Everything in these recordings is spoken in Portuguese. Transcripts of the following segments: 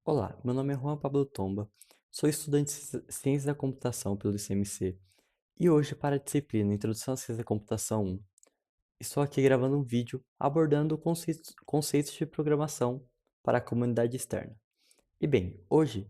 Olá, meu nome é Juan Pablo Tomba, sou estudante de Ciência da Computação pelo ICMC e hoje, para a disciplina Introdução à Ciência da Computação 1, estou aqui gravando um vídeo abordando conceitos de programação para a comunidade externa. E bem, hoje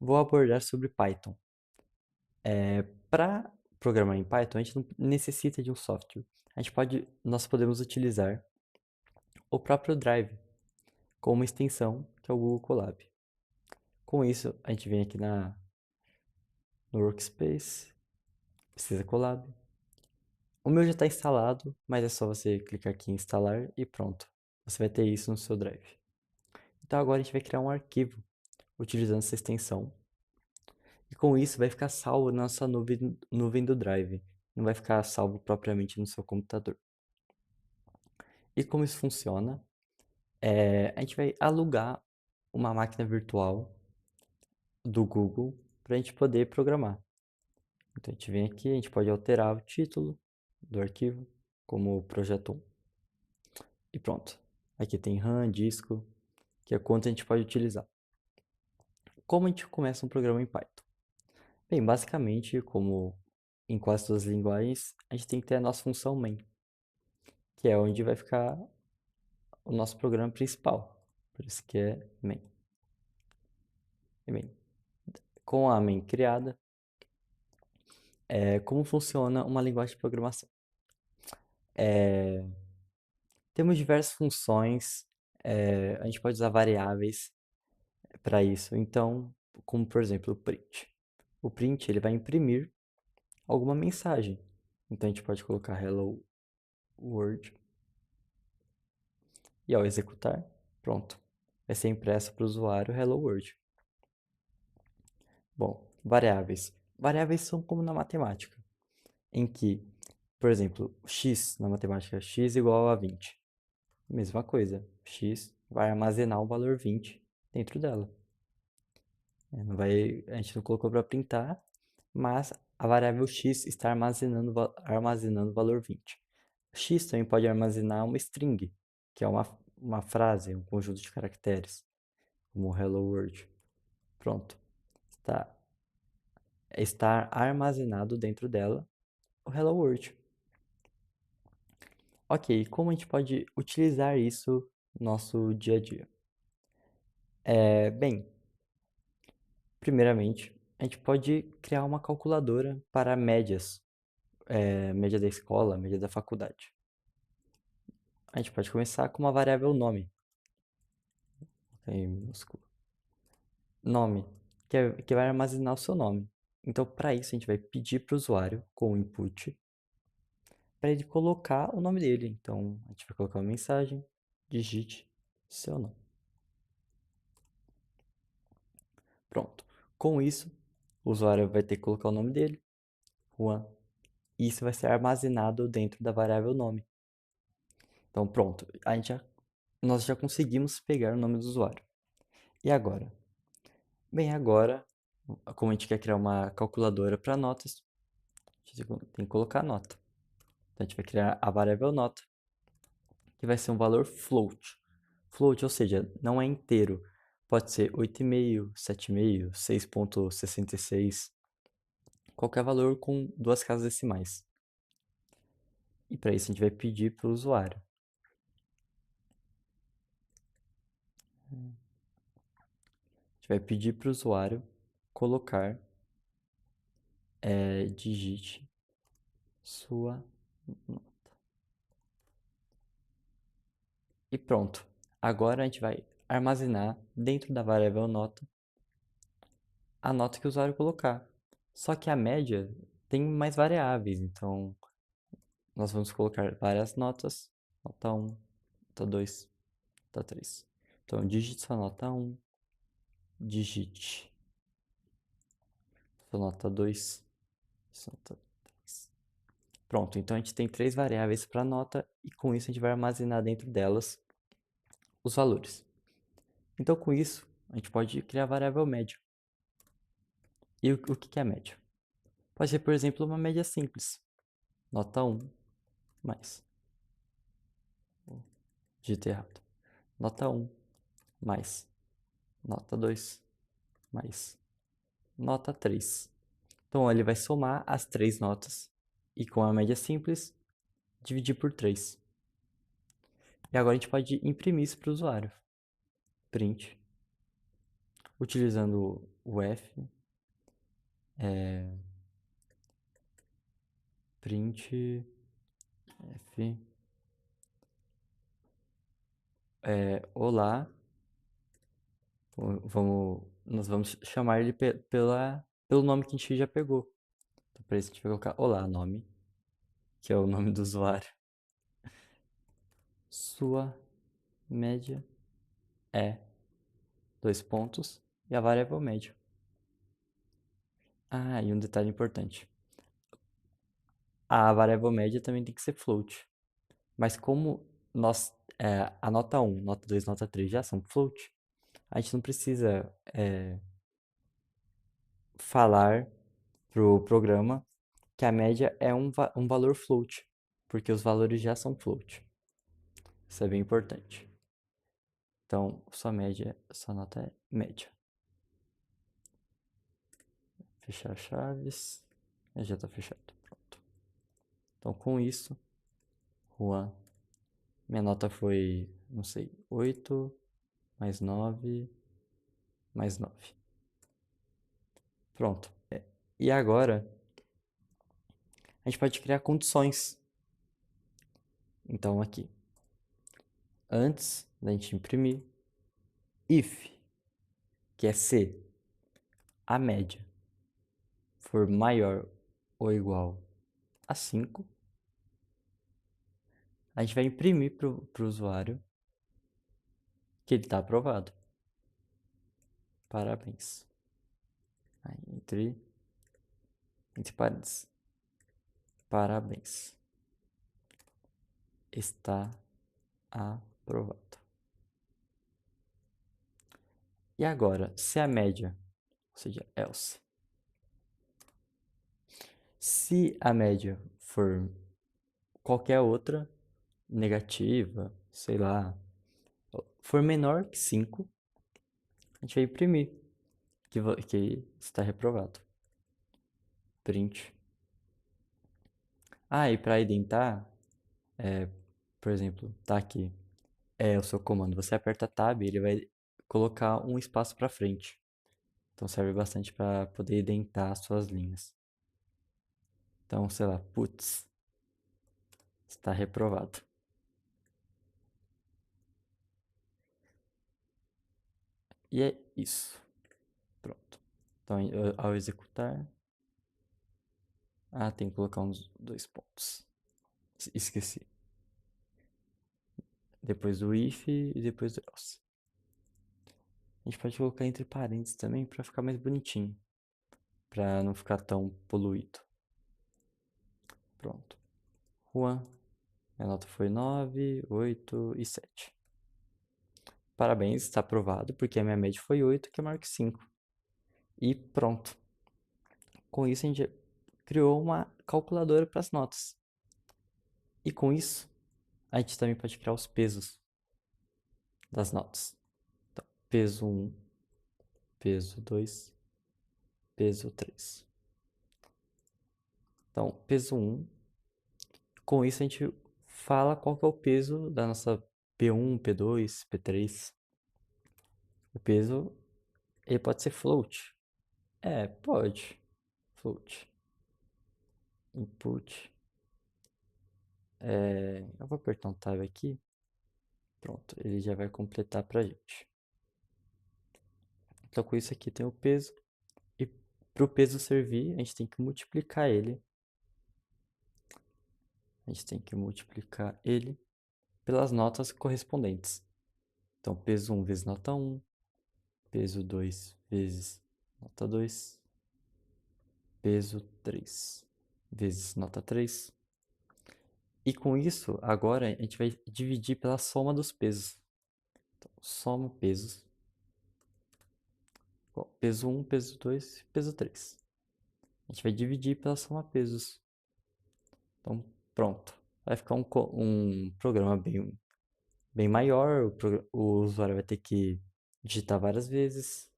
vou abordar sobre Python. Para programar em Python, a gente não necessita de um software. Nós podemos utilizar o próprio Drive com uma extensão que é o Google Colab. Com isso, a gente vem aqui no Workspace, precisa Colab. O meu já está instalado, mas é só você clicar aqui em instalar e pronto. Você vai ter isso no seu Drive. Então agora a gente vai criar um arquivo utilizando essa extensão. E com isso vai ficar salvo na nossa nuvem do Drive. Não vai ficar salvo propriamente no seu computador. E como isso funciona? A gente vai alugar uma máquina virtual do Google para a gente poder programar. Então a gente vem aqui, a gente pode alterar o título do arquivo como projeto 1. E pronto. Aqui tem RAM, disco, que é quanto a gente pode utilizar. Como a gente começa um programa em Python? Bem, basicamente, como em quase todas as linguagens, a gente tem que ter a nossa função main, que é onde vai ficar o nosso programa principal. Por isso que é main. E bem, com a main criada, como funciona uma linguagem de programação? Temos diversas funções, a gente pode usar variáveis para isso. Então, como por exemplo o print. O print ele vai imprimir alguma mensagem. Então a gente pode colocar hello world e ao executar, pronto, vai ser impresso para o usuário hello world. Bom, variáveis. Variáveis são como na matemática, em que, por exemplo, x na matemática, x igual a 20. Mesma coisa, x vai armazenar o valor 20 dentro dela. Não vai, a gente não colocou para printar, mas a variável x está armazenando o valor 20. X também pode armazenar uma string, que é uma frase, um conjunto de caracteres, como hello world. Pronto. Está armazenado dentro dela o hello world. Ok, como a gente pode utilizar isso no nosso dia a dia? Bem, primeiramente, a gente pode criar uma calculadora para médias, média da escola, média da faculdade. A gente pode começar com uma variável nome, em minúsculo. Nome, que vai armazenar o seu nome. Então, para isso, a gente vai pedir para o usuário, com o input, para ele colocar o nome dele. Então, a gente vai colocar uma mensagem, digite seu nome. Pronto. Com isso, o usuário vai ter que colocar o nome dele, Juan, e isso vai ser armazenado dentro da variável nome. Então, pronto. Nós já conseguimos pegar o nome do usuário. E agora? Bem, agora, como a gente quer criar uma calculadora para notas, a gente tem que colocar a nota. Então, a gente vai criar a variável nota, que vai ser um valor float. Float, ou seja, não é inteiro. Pode ser 8,5, 7,5, 6,66, qualquer valor com duas casas decimais. E para isso a gente vai pedir para o usuário. A gente vai pedir para o usuário colocar, digite sua nota. E pronto. Agora a gente vai armazenar dentro da variável nota a nota que o usuário colocar. Só que a média tem mais variáveis, então nós vamos colocar várias notas, nota 1, nota 2, nota 3. Então, digite sua nota 1, digite sua nota 2, sua nota 3. Pronto, então a gente tem três variáveis para nota e com isso a gente vai armazenar dentro delas os valores. Então, com isso, a gente pode criar a variável média. E o que é média? Pode ser, por exemplo, uma média simples. Nota 1 mais. Digitei errado. Nota 1 mais nota 2 mais nota 3. Então, ele vai somar as 3 notas e com a média simples, dividir por 3. E agora a gente pode imprimir isso para o usuário. Print. Utilizando o F. Print F. Olá. Nós vamos chamar ele pelo nome que a gente já pegou. Então, para isso a gente vai colocar olá, nome, que é o nome do usuário. Sua média é 2 pontos e a variável média. Ah, e um detalhe importante. A variável média também tem que ser float. Mas como a nota 1, nota 2, nota 3 já são float, a gente não precisa falar pro programa que a média é um valor float, porque os valores já são float. Isso é bem importante. Então, sua nota é média. Fechar chaves. Já está fechado. Pronto. Então, com isso, Juan, minha nota foi, não sei, 8 mais 9 mais 9. Pronto. E agora, a gente pode criar condições. Então, aqui, antes da gente imprimir, if, que é se a média for maior ou igual a 5, a gente vai imprimir para o usuário que ele está aprovado. Parabéns. Aí, entre parênteses. Parabéns. Está aprovado. E agora, se a média, ou seja, else, se a média for qualquer outra, negativa, sei lá, for menor que 5, a gente vai imprimir que está reprovado. Print. Ah, e para identar, por exemplo, tá aqui, é o seu comando. Você aperta Tab e ele vai colocar um espaço para frente. Então serve bastante para poder identar as suas linhas. Então, sei lá, putz, está reprovado. E é isso. Pronto. Então, ao executar. Ah, tem que colocar uns 2 pontos. Esqueci. Depois do if e depois do else. A gente pode colocar entre parênteses também para ficar mais bonitinho. Para não ficar tão poluído. Pronto. Juan. Minha nota foi 9, 8 e 7. Parabéns, está aprovado, porque a minha média foi 8, que é maior que 5. E pronto. Com isso, a gente criou uma calculadora para as notas. E com isso, a gente também pode criar os pesos das notas. Então, peso 1, peso 2, peso 3. Então, peso 1, com isso a gente fala qual que é o peso da nossa P1, P2, P3. O peso, ele pode ser float. Pode. Float. Input. Eu vou apertar um tab aqui. Pronto, ele já vai completar pra gente. Então, com isso aqui tem o peso. E para o peso servir, a gente tem que multiplicar ele. A gente tem que multiplicar ele pelas notas correspondentes. Então, peso 1 vezes nota 1, peso 2 vezes nota 2, peso 3 vezes nota 3. E com isso, agora a gente vai dividir pela soma dos pesos. Então, soma pesos. Igual, peso 1, peso 2, peso 3. A gente vai dividir pela soma pesos. Então, pronto. Vai ficar um programa bem maior. O usuário vai ter que digitar várias vezes,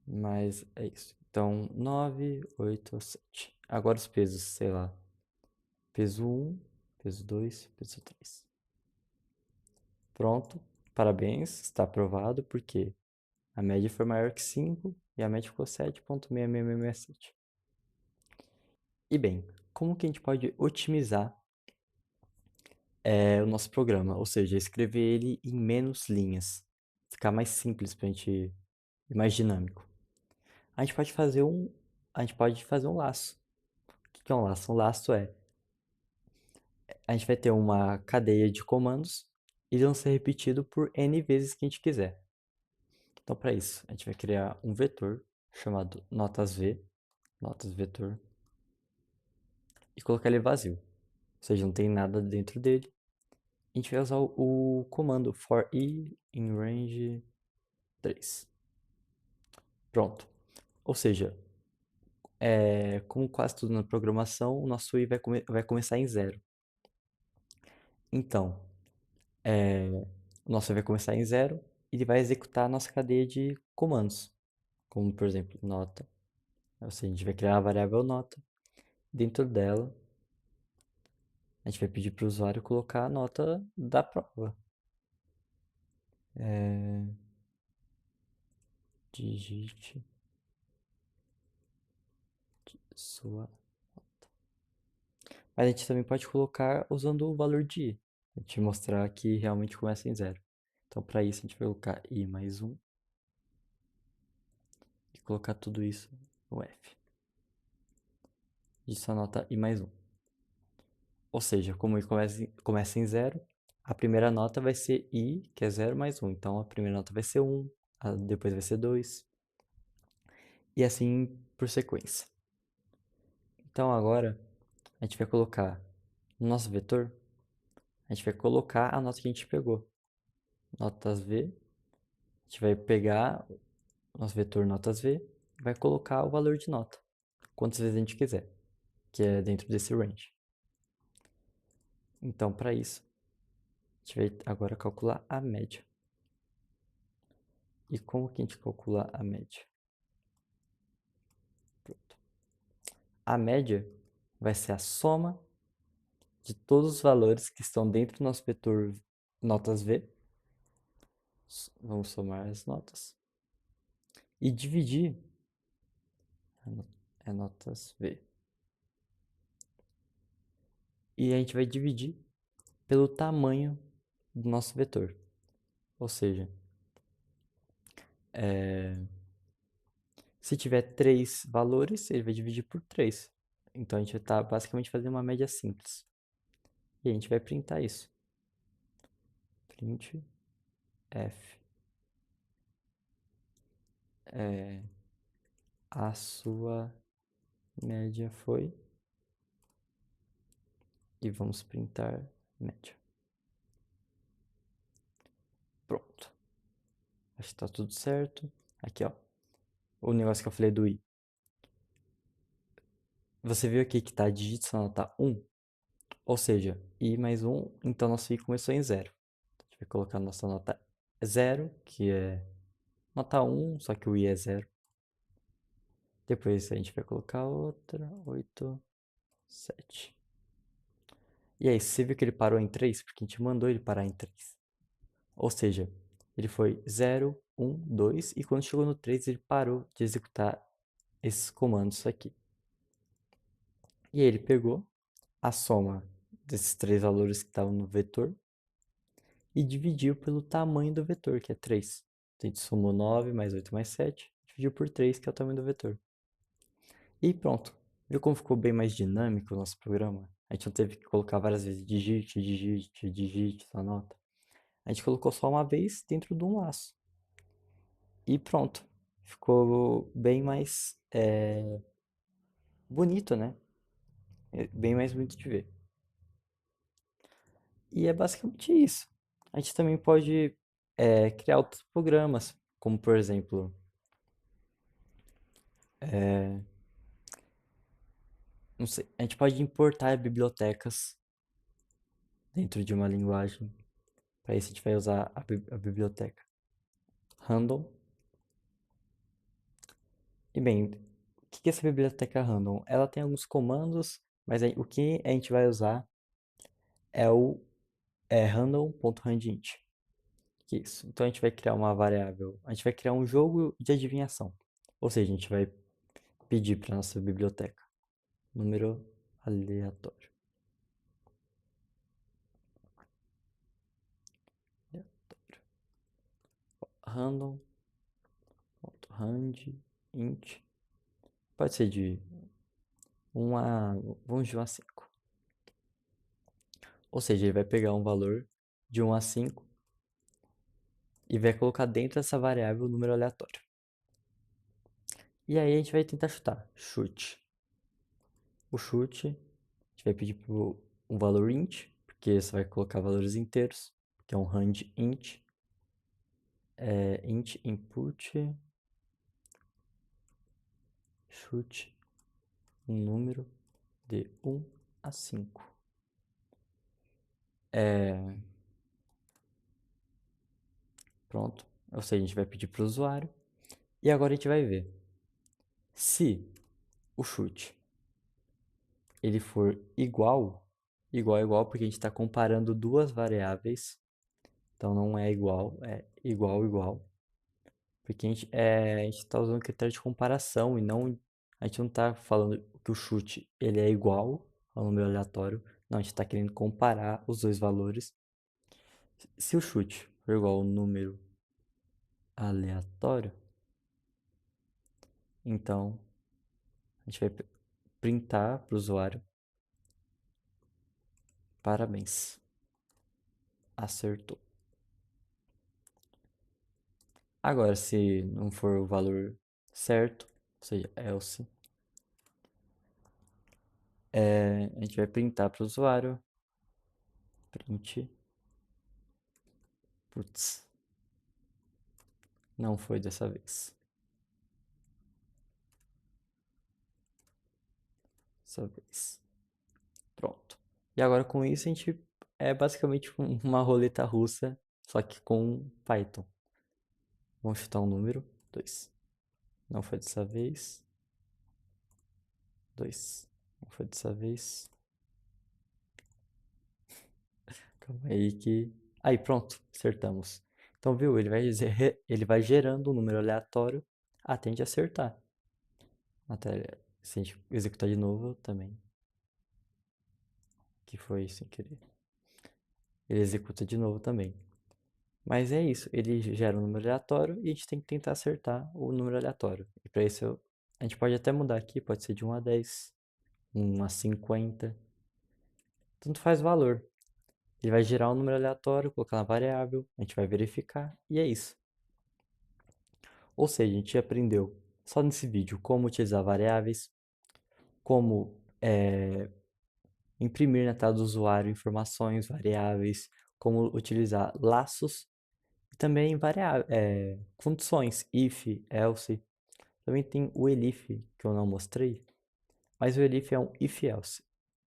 mas é isso. Então, 9, 8, 7. Agora os pesos, sei lá. Peso 1, peso 2, peso 3. Pronto. Parabéns, está aprovado, porque a média foi maior que 5 e a média ficou 7,66667. E bem, como que a gente pode otimizar o nosso programa? Ou seja, escrever ele em menos linhas. Ficar mais simples para a gente e mais dinâmico. A gente pode fazer um, a gente pode fazer um laço. O que é um laço? Um laço a gente vai ter uma cadeia de comandos e eles vão ser repetidos por n vezes que a gente quiser. Então, para isso, a gente vai criar um vetor chamado notas v, notas vetor, e colocar ele vazio. Ou seja, não tem nada dentro dele. A gente vai usar o comando for i in range 3. Pronto. Ou seja, como quase tudo na programação, o nosso i vai começar em zero. Então, o nosso i vai começar em zero e ele vai executar a nossa cadeia de comandos. Como, por exemplo, nota. Ou seja, a gente vai criar a variável nota. Dentro dela, a gente vai pedir para o usuário colocar a nota da prova. Digite sua. Mas a gente também pode colocar usando o valor de i. A gente mostrar que realmente começa em zero. Então, para isso, a gente vai colocar i mais 1 e colocar tudo isso no f. Isso anota i mais 1. Ou seja, como i começa em zero, a primeira nota vai ser i, que é 0 mais 1. Então, a primeira nota vai ser 1, depois vai ser 2, e assim por sequência. Então, agora, a gente vai colocar no nosso vetor, a gente vai colocar a nota que a gente pegou. Notas V, a gente vai pegar o nosso vetor notas V e vai colocar o valor de nota, quantas vezes a gente quiser, que é dentro desse range. Então, para isso, a gente vai agora calcular a média. E como que a gente calcula a média? Pronto. A média vai ser a soma de todos os valores que estão dentro do nosso vetor notas V. Vamos somar as notas. E dividir notas V. E a gente vai dividir pelo tamanho do nosso vetor. Ou seja, se tiver 3 valores, ele vai dividir por 3. Então a gente vai estar basicamente fazendo uma média simples. E a gente vai printar isso. Print f. A sua média foi. E vamos printar média. Pronto. Acho que está tudo certo. Aqui, ó. O negócio que eu falei do i. Você viu aqui que está digite só nota 1? Ou seja, i mais 1, então nosso i começou em 0. A gente vai colocar nossa nota 0, que é nota 1, só que o i é 0. Depois a gente vai colocar outra, 8, 7. E aí, você viu que ele parou em 3? Porque a gente mandou ele parar em 3. Ou seja, ele foi 0, 1, 2, e quando chegou no 3, ele parou de executar esses comandos aqui. E aí ele pegou a soma desses 3 valores que estavam no vetor e dividiu pelo tamanho do vetor, que é 3. Então, a gente somou 9 mais 8 mais 7, dividiu por 3, que é o tamanho do vetor. E pronto. Viu como ficou bem mais dinâmico o nosso programa? A gente não teve que colocar várias vezes digite, digite, digite, essa nota. A gente colocou só uma vez dentro de um laço. E pronto. Ficou bem mais bonito, né? Bem mais bonito de ver. E é basicamente isso. A gente também pode criar outros programas, como por exemplo, não sei, a gente pode importar bibliotecas dentro de uma linguagem. Para isso a gente vai usar a biblioteca. random. E bem, o que é essa biblioteca random? Ela tem alguns comandos, mas aí, o que a gente vai usar é o random.randint. Que é isso. Então a gente vai criar uma variável, a gente vai criar um jogo de adivinhação. Ou seja, a gente vai pedir para nossa biblioteca número aleatório. Random.randint. Pode ser de 1 a, vamos de 1 a 5. Ou seja, ele vai pegar um valor de 1 a 5 e vai colocar dentro dessa variável o número aleatório. E aí a gente vai tentar chutar. Chute. O chute, a gente vai pedir por um valor int, porque você vai colocar valores inteiros, que é um rand int. Int input, chute um número de 1 a 5. Pronto. Ou seja, a gente vai pedir para o usuário. E agora a gente vai ver. Se o chute ele for igual, igual, porque a gente está comparando duas variáveis. Então não é igual, é igual. Porque a gente está usando critério de comparação e não, a gente não está falando que o chute ele é igual ao número aleatório. Não, a gente está querendo comparar os dois valores. Se o chute for igual ao número aleatório, então a gente vai printar para o usuário: parabéns, acertou. Agora, se não for o valor certo, ou seja, else, a gente vai printar para o usuário: print, putz, não foi dessa vez. Dessa vez. Pronto. E agora com isso a gente é basicamente uma roleta russa, só que com Python. Vamos chutar um número: 2. Não foi dessa vez. 2. Não foi dessa vez. Calma aí que... Aí, pronto. Acertamos. Então, viu? Ele vai gerando um número aleatório até a gente acertar. Até se a gente executar de novo também. Que foi sem querer. Ele executa de novo também. Mas é isso. Ele gera um número aleatório e a gente tem que tentar acertar o número aleatório. E para isso a gente pode até mudar aqui. Pode ser de 1 a 10, 1 a 50. Tanto faz o valor. Ele vai gerar um número aleatório, colocar na variável, a gente vai verificar e é isso. Ou seja, a gente aprendeu só nesse vídeo como utilizar variáveis, como imprimir na tela do usuário informações, variáveis, como utilizar laços e também condições, if, else. Também tem o elif, que eu não mostrei, mas o elif é um if else.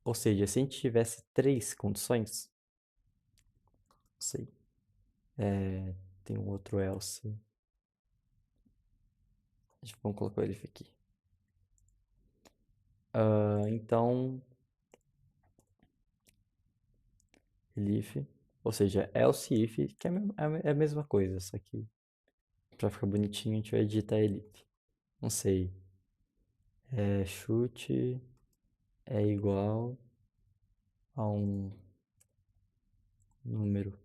Ou seja, se a gente tivesse três condições, sei, tem um outro else. Vamos colocar o elif aqui. Então, elif, ou seja, else if, que é a mesma coisa, só que pra ficar bonitinho a gente vai digitar elif. Não sei. Chute é igual a um número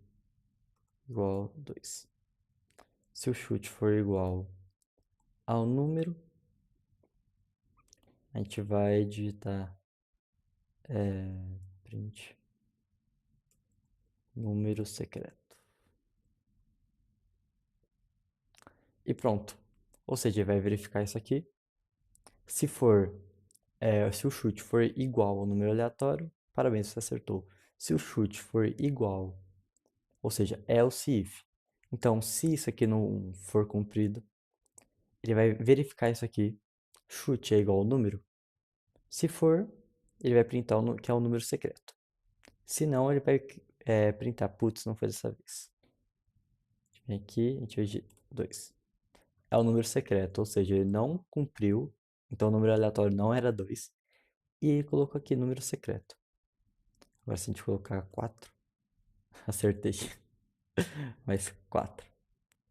igual a 2. Se o chute for igual ao número, a gente vai digitar print número secreto. E pronto. Ou seja, vai verificar isso aqui. Se o chute for igual ao número aleatório, parabéns, você acertou. Se o chute for igual, ou seja, else if. Então, se isso aqui não for cumprido, ele vai verificar isso aqui. Chute é igual ao número. Se for, ele vai printar que é o número secreto. Se não, ele vai printar, putz, não foi dessa vez. Vem aqui, a gente vai 2. É o número secreto, ou seja, ele não cumpriu, então o número aleatório não era 2. E ele colocou aqui número secreto. Agora se a gente colocar 4, acertei. Mas 4.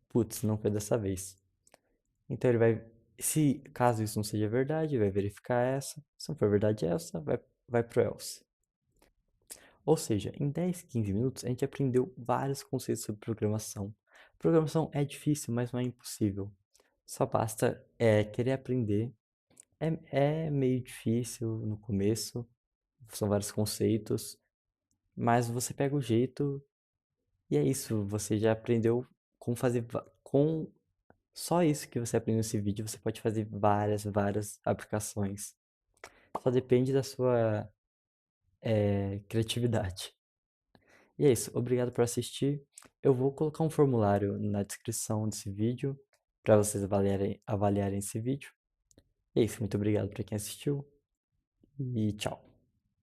Putz, não foi dessa vez. Então ele vai, se caso isso não seja verdade, vai verificar essa. Se não for verdade essa, vai pro else. Ou seja, em 10, 15 minutos a gente aprendeu vários conceitos sobre programação. Programação é difícil, mas não é impossível. Só basta querer aprender. É meio difícil no começo, são vários conceitos, mas você pega o jeito e é isso. Você já aprendeu como fazer com só isso que você aprendeu nesse vídeo, você pode fazer várias aplicações. Só depende da sua criatividade. E é isso. Obrigado por assistir. Eu vou colocar um formulário na descrição desse vídeo para vocês avaliarem esse vídeo. E é isso. Muito obrigado para quem assistiu e tchau.